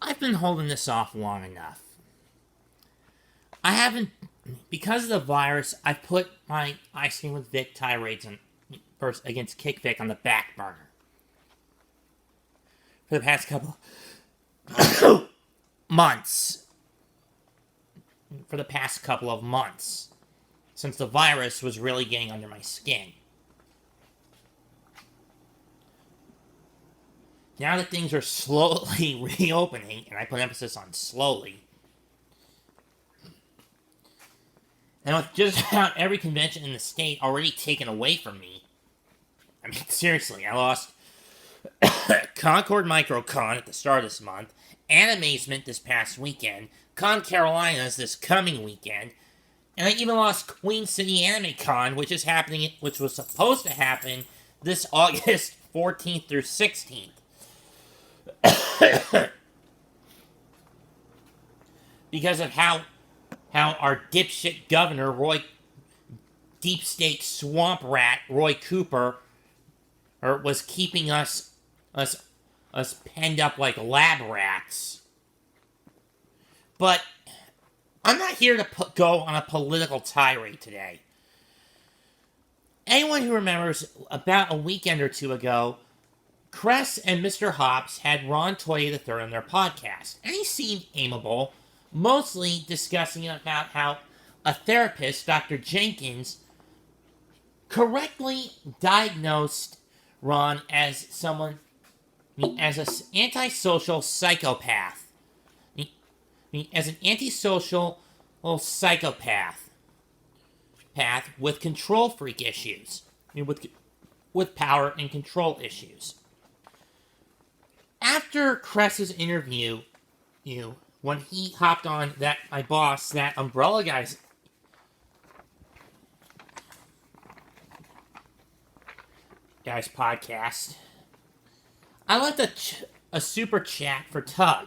I've been holding this off long enough. I haven't, because of the virus, I put my IStandWithVic tirades against KickVic on the back burner. For the past couple months. For the past couple of months. Since the virus was really getting under my skin. Now that things are slowly reopening, and I put emphasis on slowly, and with just about every convention in the state already taken away from me, I mean, seriously, I lost Concord MicroCon at the start of this month, Animazement this past weekend, Con Carolinas this coming weekend, and I even lost Queen City Anime Con, which was supposed to happen this August 14th through 16th. Because of how our dipshit governor, deep state swamp rat, Roy Cooper, was keeping us penned up like lab rats. But I'm not here to go on a political tirade today. Anyone who remembers, about a weekend or two ago, Cress and Mr. Hops had Ron Toye III on their podcast, and he seemed amiable, mostly discussing about how a therapist, Dr. Jenkins, correctly diagnosed Ron as as an antisocial psychopath. As an antisocial psychopath with control freak issues. With power and control issues. After Cress's interview, when he hopped on my boss, that Umbrella guy's podcast, I left a super chat for Tug,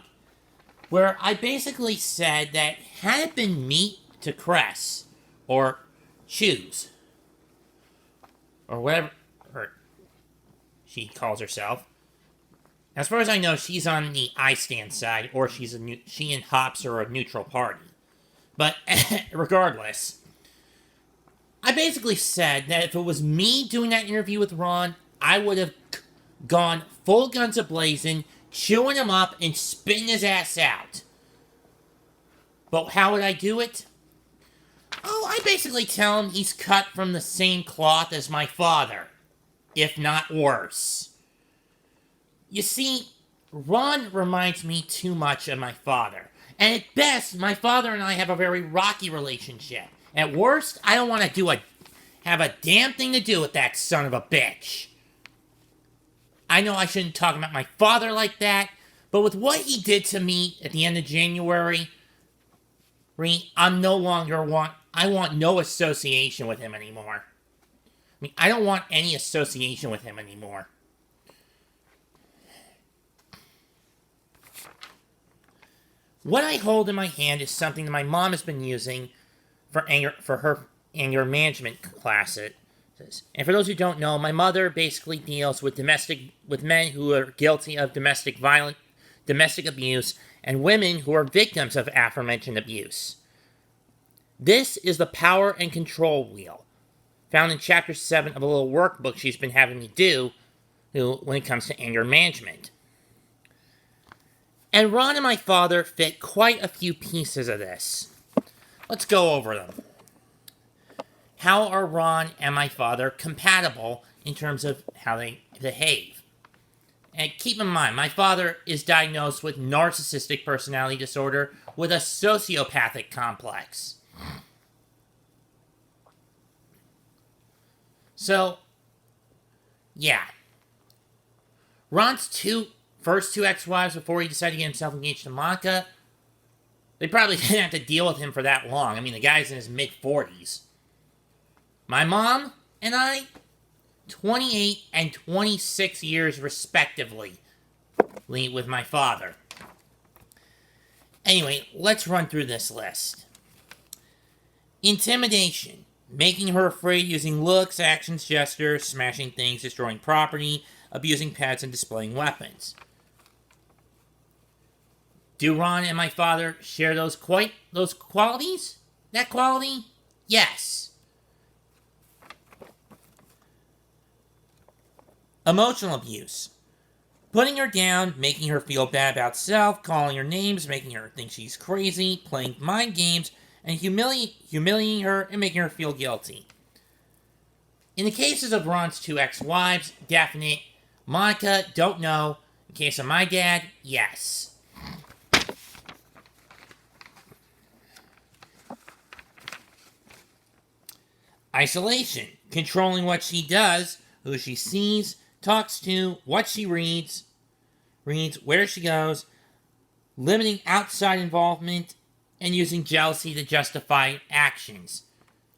where I basically said that had it been meat to Cress, or Shoes, or whatever she calls herself. As far as I know, she's on the IStand side, or she and Hops are a neutral party. But regardless, I basically said that if it was me doing that interview with Ron, I would have gone full guns a-blazing, chewing him up and spitting his ass out. But how would I do it? I basically tell him he's cut from the same cloth as my father, if not worse. You see, Ron reminds me too much of my father. And at best, my father and I have a very rocky relationship. At worst, I don't want to have a damn thing to do with that son of a bitch. I know I shouldn't talk about my father like that, but with what he did to me at the end of January, I want no association with him anymore. I don't want any association with him anymore. What I hold in my hand is something that my mom has been using for her anger management classes. And for those who don't know, my mother basically deals with men who are guilty of domestic abuse, and women who are victims of aforementioned abuse. This is the power and control wheel, found in chapter 7 of a little workbook she's been having me do when it comes to anger management. And Ron and my father fit quite a few pieces of this. Let's go over them. How are Ron and my father compatible in terms of how they behave? And keep in mind, my father is diagnosed with narcissistic personality disorder with a sociopathic complex. So, yeah. Ron's first two ex-wives before he decided to get himself engaged to Monica, they probably didn't have to deal with him for that long. I mean, the guy's in his mid-40s. My mom and I, 28 and 26 years respectively, with my father. Anyway, let's run through this list. Intimidation. Making her afraid using looks, actions, gestures, smashing things, destroying property, abusing pets, and displaying weapons. Do Ron and my father share those qualities? That quality? Yes. Emotional abuse. Putting her down, making her feel bad about self, calling her names, making her think she's crazy, playing mind games, and humiliating her and making her feel guilty. In the cases of Ron's two ex-wives, definite. Monica, don't know. In case of my dad, yes. Isolation. Controlling what she does, who she sees, talks to, what she reads, where she goes, limiting outside involvement, and using jealousy to justify actions.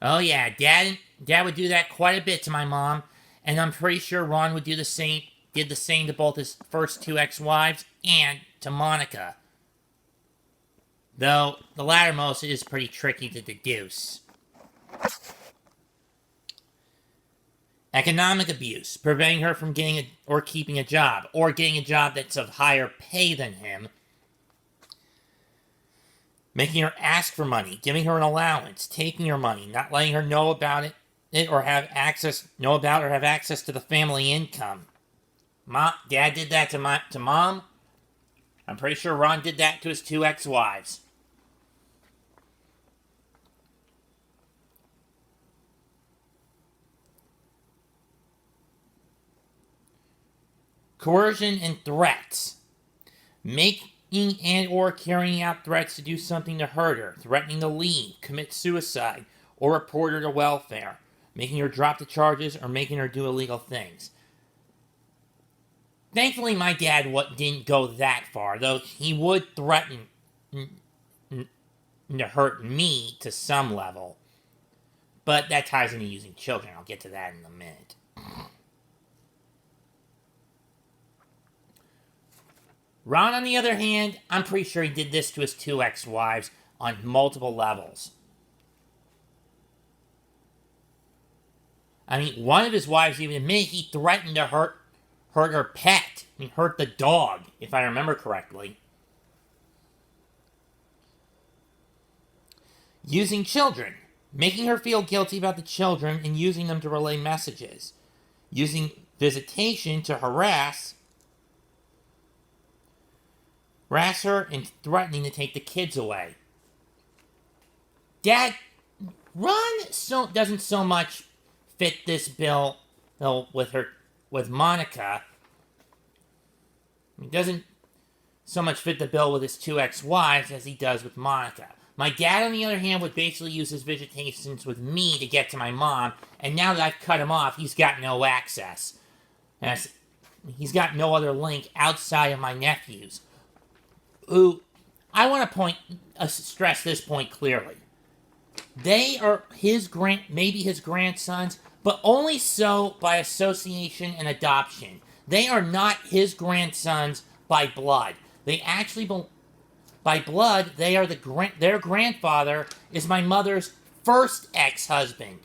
Oh yeah, Dad would do that quite a bit to my mom, and I'm pretty sure Ron would did the same to both his first two ex-wives and to Monica. Though the lattermost is pretty tricky to deduce. Economic abuse, preventing her from getting or keeping a job, or getting a job that's of higher pay than him. Making her ask for money, giving her an allowance, taking her money, not letting her know about it or have access to the family income. Dad did that to Mom. I'm pretty sure Ron did that to his two ex-wives. Coercion and threats. Making and or carrying out threats to do something to hurt her, threatening to leave, commit suicide, or report her to welfare, making her drop the charges or making her do illegal things. Thankfully, my dad didn't go that far, though he would threaten to hurt me to some level. But that ties into using children. I'll get to that in a minute. Ron, on the other hand, I'm pretty sure he did this to his two ex-wives on multiple levels. I mean, one of his wives even admitted he threatened to hurt her pet. I mean, hurt the dog, if I remember correctly. Using children. Making her feel guilty about the children and using them to relay messages. Using visitation to harass her and threatening to take the kids away. Ron doesn't so much fit this bill with Monica. He doesn't so much fit the bill with his two ex-wives as he does with Monica. My dad, on the other hand, would basically use his visitations with me to get to my mom, and now that I've cut him off, he's got no access. He's got no other link outside of my nephews. Who, I want to stress this point clearly. They are maybe his grandsons, but only so by association and adoption. They are not his grandsons by blood. They actually, by blood, they are their grandfather is my mother's first ex-husband.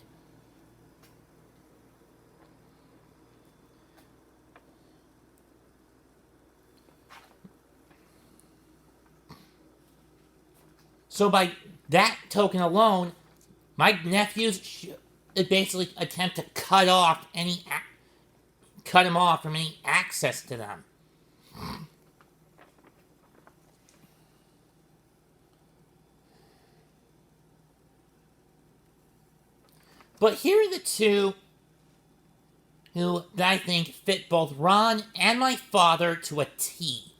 So by that token alone, my nephews basically attempt to cut him off from any access to them. But here are the two who I think fit both Ron and my father to a T.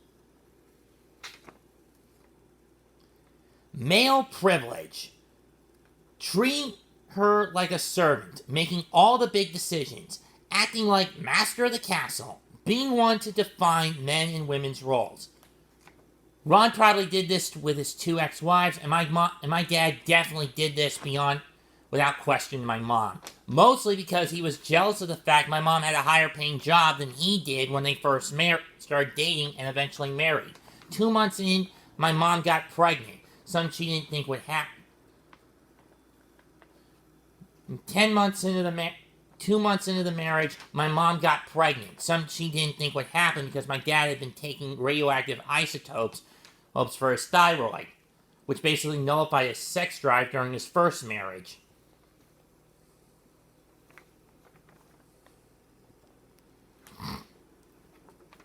Male privilege. Treating her like a servant, making all the big decisions, acting like master of the castle, being one to define men and women's roles. Ron probably did this with his two ex-wives, and my dad definitely did this without question, my mom. Mostly because he was jealous of the fact my mom had a higher paying job than he did when they first started dating and eventually married. 2 months in, my mom got pregnant. Something she didn't think would happen. 2 months into the marriage, my mom got pregnant. Something she didn't think would happen because my dad had been taking radioactive isotopes hopes for his thyroid, which basically nullified his sex drive during his first marriage.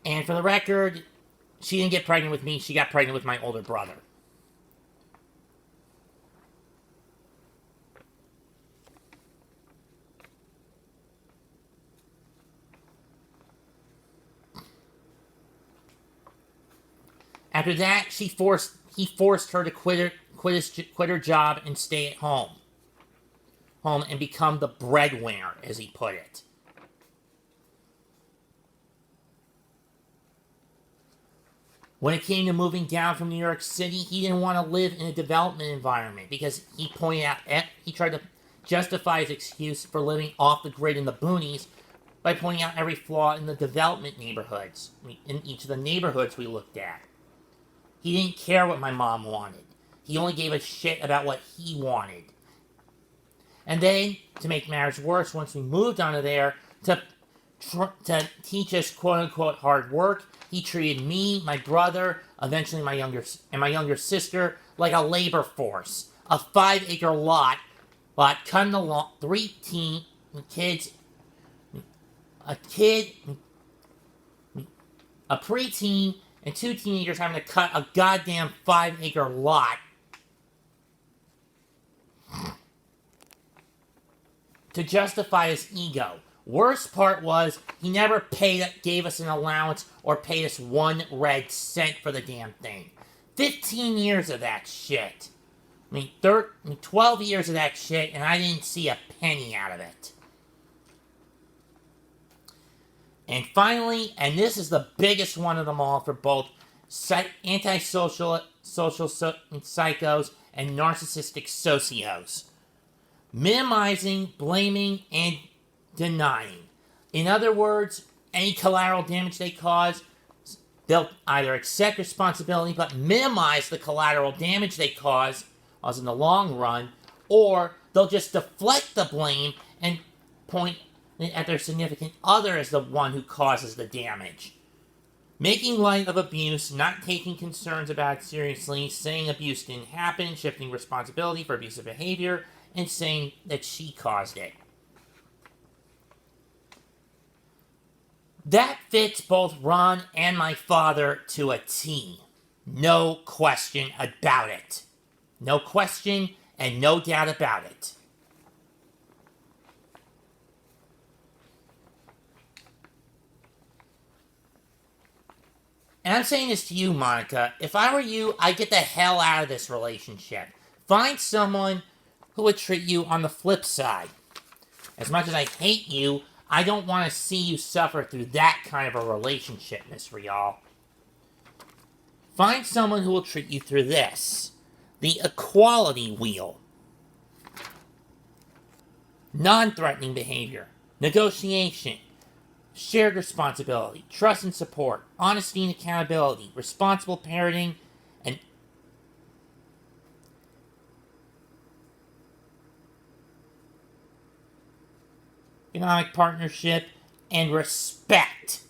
And for the record, she didn't get pregnant with me, she got pregnant with my older brother. After that, he forced her to quit her job and stay at home and become the breadwinner, as he put it. When it came to moving down from New York City, he didn't want to live in a development environment because he tried to justify his excuse for living off the grid in the boonies by pointing out every flaw in the development neighborhoods, in each of the neighborhoods we looked at. He didn't care what my mom wanted. He only gave a shit about what he wanted. And then, to make matters worse, once we moved onto there, to teach us quote-unquote hard work, he treated me, my brother, eventually my younger sister, like a labor force. A 5-acre lot cutting the lawn, 3 kids, a preteen, and 2 teenagers having to cut a goddamn 5-acre lot to justify his ego. Worst part was, he never gave us an allowance or paid us 1 red cent for the damn thing. 15 years of that shit. 12 years of that shit, and I didn't see a penny out of it. And finally, and this is the biggest one of them all for both antisocial psychos and narcissistic socios. Minimizing, blaming, and denying. In other words, any collateral damage they cause, they'll either accept responsibility but minimize the collateral damage they cause in the long run, or they'll just deflect the blame and point at their significant other as the one who causes the damage. Making light of abuse, not taking concerns about it seriously, saying abuse didn't happen, shifting responsibility for abusive behavior, and saying that she caused it. That fits both Ron and my father to a T. No question about it. No question and no doubt about it. And I'm saying this to you, Monica. If I were you, I'd get the hell out of this relationship. Find someone who would treat you on the flip side. As much as I hate you, I don't want to see you suffer through that kind of a relationship, Miss Rial. Find someone who will treat you through this. The equality wheel. Non-threatening behavior. Negotiation. Shared responsibility. Trust and support. Honesty and accountability. Responsible parenting. And economic partnership. And respect.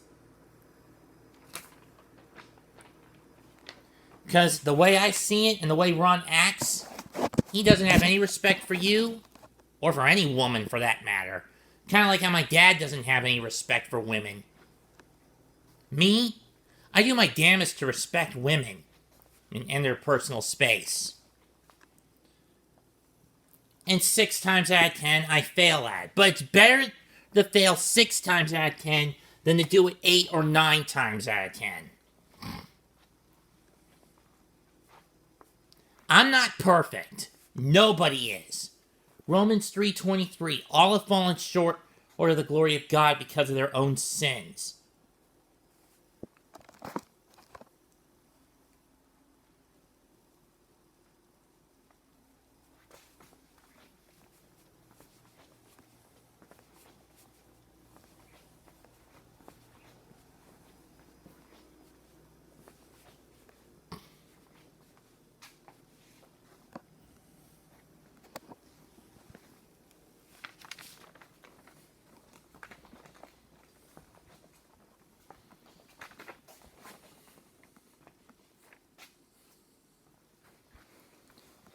Because the way I see it and the way Ron acts, he doesn't have any respect for you, or for any woman for that matter. Kind of like how my dad doesn't have any respect for women. Me? I do my damnedest to respect women and their personal space. And 6 times out of 10, I fail at it. But it's better to fail 6 times out of 10 than to do it 8 or 9 times out of 10. I'm not perfect. Nobody is. Romans 3:23, all have fallen short of the glory of God because of their own sins.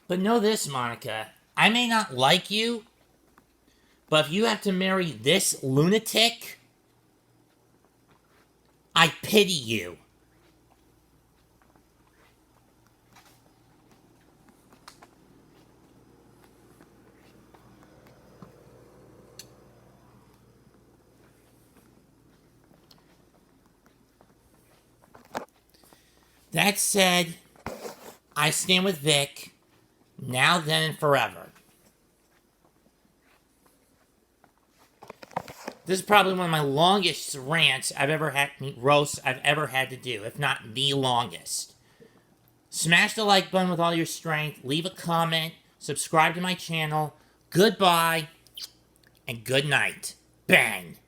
But know this, Monica. I may not like you, but if you have to marry this lunatic, I pity you. That said, I stand with Vic, now, then, and forever. This is probably one of my longest rants roasts I've ever had to do, if not the longest. Smash the like button with all your strength, leave a comment, subscribe to my channel. Goodbye, and good night. Bang.